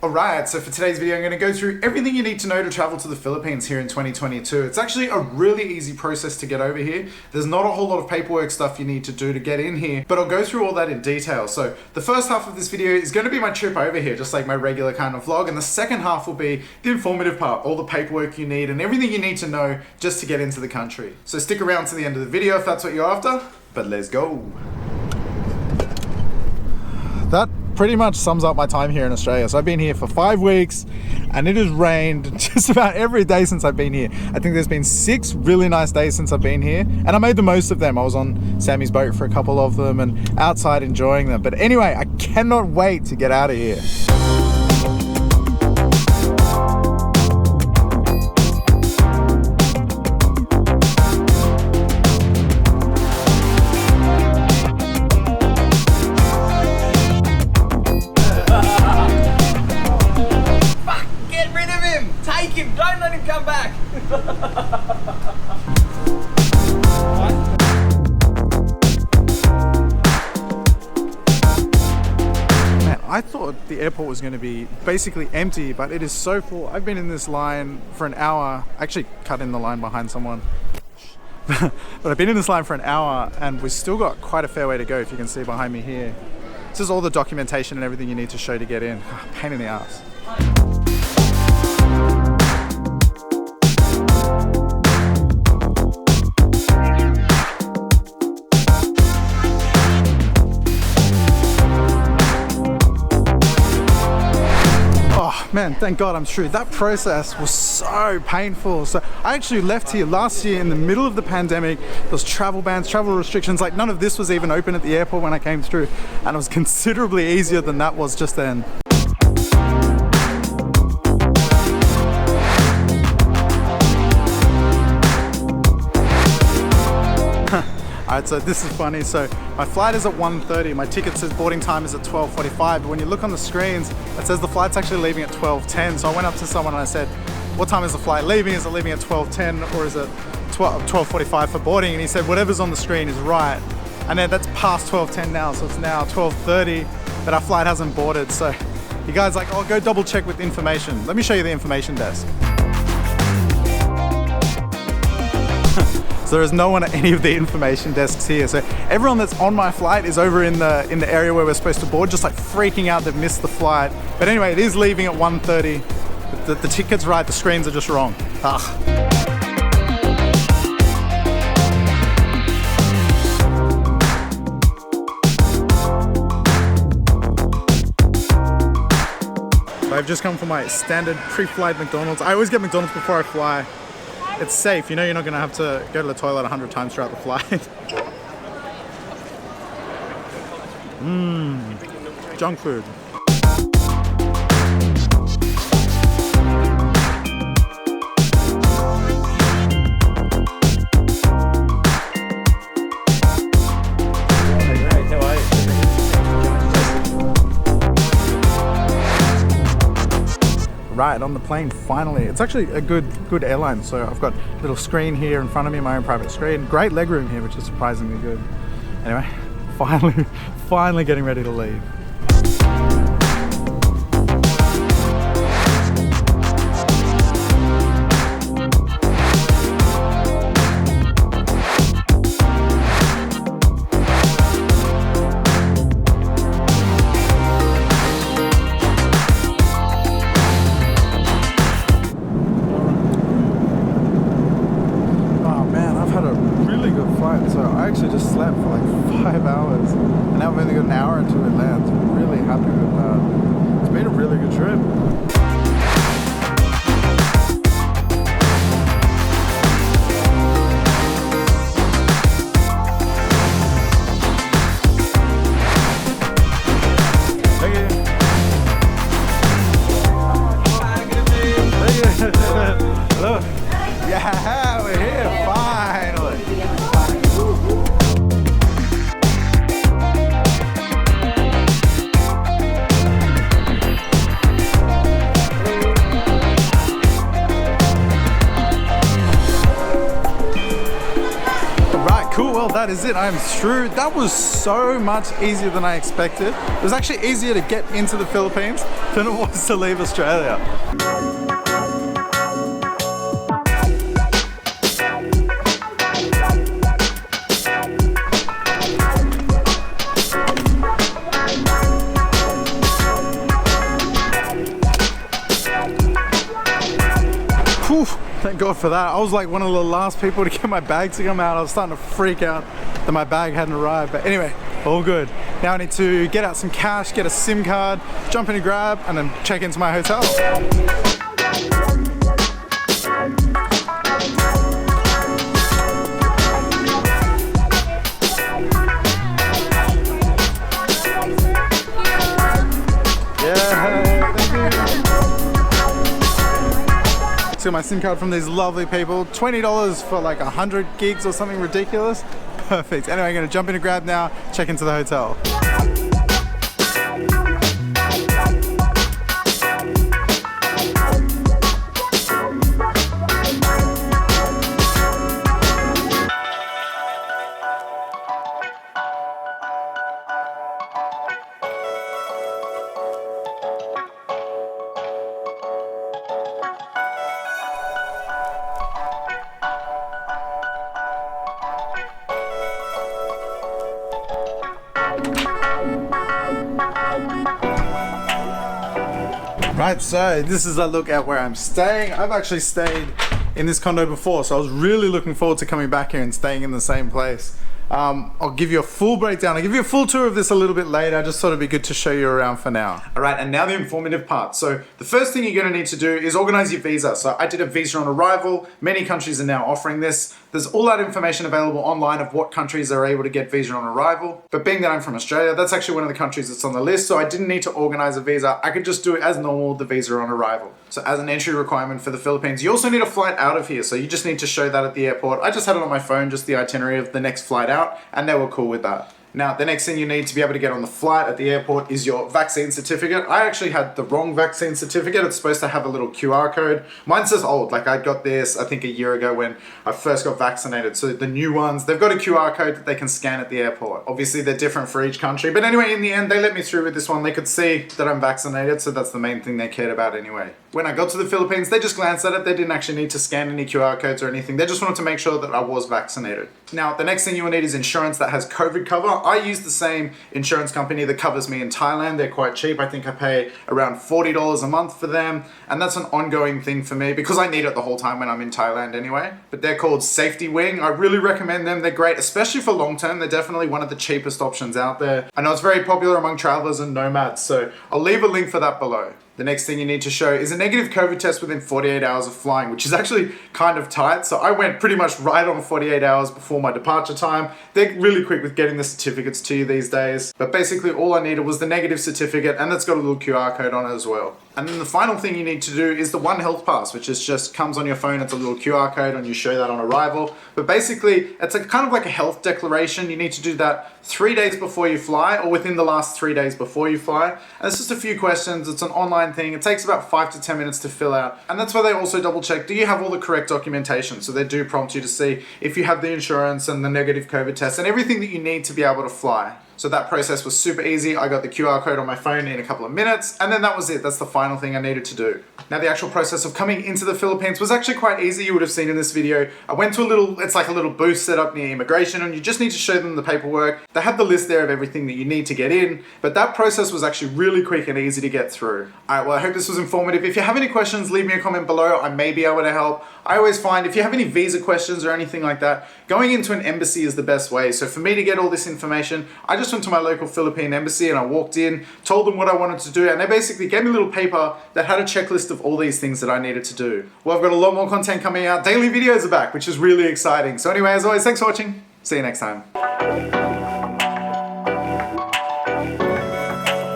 Alright, so for today's video I'm going to go through everything you need to know to travel to the Philippines here in 2022. It's actually a really easy process to get over here. There's not a whole lot of paperwork stuff you need to do to get in here, but I'll go through all that in detail. So the first half of this video is going to be my trip over here, just like my regular kind of vlog, and the second half will be the informative part, all the paperwork you need and everything you need to know just to get into the country. So stick around to the end of the video if that's what you're after, but let's go. That pretty much sums up my time here in Australia. So I've been here for 5 weeks and it has rained just about every day since I've been here. I think there's been 6 really nice days since I've been here and I made the most of them. I was on Sammy's boat for a couple of them and outside enjoying them. But anyway, I cannot wait to get out of here. Don't let him come back! Man, I thought the airport was going to be basically empty, but it is so full. I've been in this line for an hour. I actually cut in the line behind someone. But I've been in this line for an hour and we've still got quite a fair way to go, if you can see behind me here. This is all the documentation and everything you need to show to get in. Pain in the ass. Man, thank God I'm through. That process was so painful. So I actually left here last year in the middle of the pandemic. There was travel bans, travel restrictions, like none of this was even open at the airport when I came through. And it was considerably easier than that was just then. Alright, so this is funny. So my flight is at 1:30. My ticket says boarding time is at 12:45. But when you look on the screens, it says the flight's actually leaving at 12:10. So I went up to someone and I said, what time is the flight leaving? Is it leaving at 12:10 or is it 12:45 for boarding? And he said, whatever's on the screen is right. And then that's past 12:10 now. So it's now 12:30, but our flight hasn't boarded. So you guys like, oh, go double check with information. Let me show you the information desk. So there is no one at any of the information desks here. So everyone that's on my flight is over in the area where we're supposed to board, just like freaking out they've missed the flight. But anyway, it is leaving at 1:30. The ticket's right, the screens are just wrong. So I've just come for my standard pre-flight McDonald's. I always get McDonald's before I fly. It's safe, you know you're not going to have to go to the toilet 100 times throughout the flight. Junk food. Right on the plane finally. It's actually a good airline. So I've got a little screen here in front of me, my own private screen. Great legroom here, which is surprisingly good. Anyway, finally getting ready to leave. So I actually just slept for like 5 hours and now I've only got an hour until it lands. I'm really happy with that. It's been a really good trip. Hello. Yeah, we're here finally. well, that is it. I am through. That was so much easier than I expected. It was actually easier to get into the Philippines than it was to leave Australia. Whew, thank God for that. I was like one of the last people to get my bag to come out. I was starting to freak out that my bag hadn't arrived. But anyway, all good. Now I need to get out some cash, get a SIM card, jump in a Grab, and then check into my hotel. So my SIM card from these lovely people, $20 for like 100 gigs or something ridiculous. Perfect. Anyway, I'm gonna jump in a Grab now, check into the hotel. Right, so this is a look at where I'm staying. I've actually stayed in this condo before, so I was really looking forward to coming back here and staying in the same place. I'll give you a full breakdown. I'll give you a full tour of this a little bit later. I just thought it'd be good to show you around for now. All right, and now the informative part. So the first thing you're gonna need to do is organize your visa. So I did a visa on arrival. Many countries are now offering this. There's all that information available online of what countries are able to get visa on arrival. But being that I'm from Australia, that's actually one of the countries that's on the list. So I didn't need to organize a visa. I could just do it as normal, the visa on arrival. So as an entry requirement for the Philippines, you also need a flight out of here. So you just need to show that at the airport. I just had it on my phone, just the itinerary of the next flight out, and they were cool with that. Now, the next thing you need to be able to get on the flight at the airport is your vaccine certificate. I actually had the wrong vaccine certificate. It's supposed to have a little QR code. Mine says old, like I got this, I think a year ago when I first got vaccinated. So the new ones, they've got a QR code that they can scan at the airport. Obviously, they're different for each country. But anyway, in the end, they let me through with this one. They could see that I'm vaccinated, so that's the main thing they cared about anyway. When I got to the Philippines, they just glanced at it. They didn't actually need to scan any QR codes or anything. They just wanted to make sure that I was vaccinated. Now, the next thing you will need is insurance that has COVID cover. I use the same insurance company that covers me in Thailand. They're quite cheap. I think I pay around $40 a month for them. And that's an ongoing thing for me because I need it the whole time when I'm in Thailand anyway. But they're called Safety Wing. I really recommend them. They're great, especially for long term. They're definitely one of the cheapest options out there. I know it's very popular among travelers and nomads, so I'll leave a link for that below. The next thing you need to show is a negative COVID test within 48 hours of flying, which is actually kind of tight. So I went pretty much right on 48 hours before my departure time. They're really quick with getting the certificates to you these days. But basically all I needed was the negative certificate, and that's got a little QR code on it as well. And then the final thing you need to do is the One Health Pass, which is just comes on your phone. It's a little QR code and you show that on arrival. But basically it's a kind of like a health declaration. You need to do that 3 days before you fly or within the last 3 days before you fly. And it's just a few questions. It's an online thing. It takes about 5 to 10 minutes to fill out. And that's why they also double check, do you have all the correct documentation? So they do prompt you to see if you have the insurance and the negative COVID test and everything that you need to be able to fly. So that process was super easy. I got the QR code on my phone in a couple of minutes, and then that was it. That's the final thing I needed to do. Now the actual process of coming into the Philippines was actually quite easy. You would have seen in this video. I went to it's like a little booth set up near immigration, and you just need to show them the paperwork. They have the list there of everything that you need to get in, but that process was actually really quick and easy to get through. All right, well, I hope this was informative. If you have any questions, leave me a comment below. I may be able to help. I always find if you have any visa questions or anything like that, going into an embassy is the best way. So for me to get all this information, I just went to my local Philippine embassy and I walked in, told them what I wanted to do, and they basically gave me a little paper that had a checklist of all these things that I needed to do. Well, I've got a lot more content coming out. Daily videos are back, which is really exciting. So anyway, as always, thanks for watching. See you next time.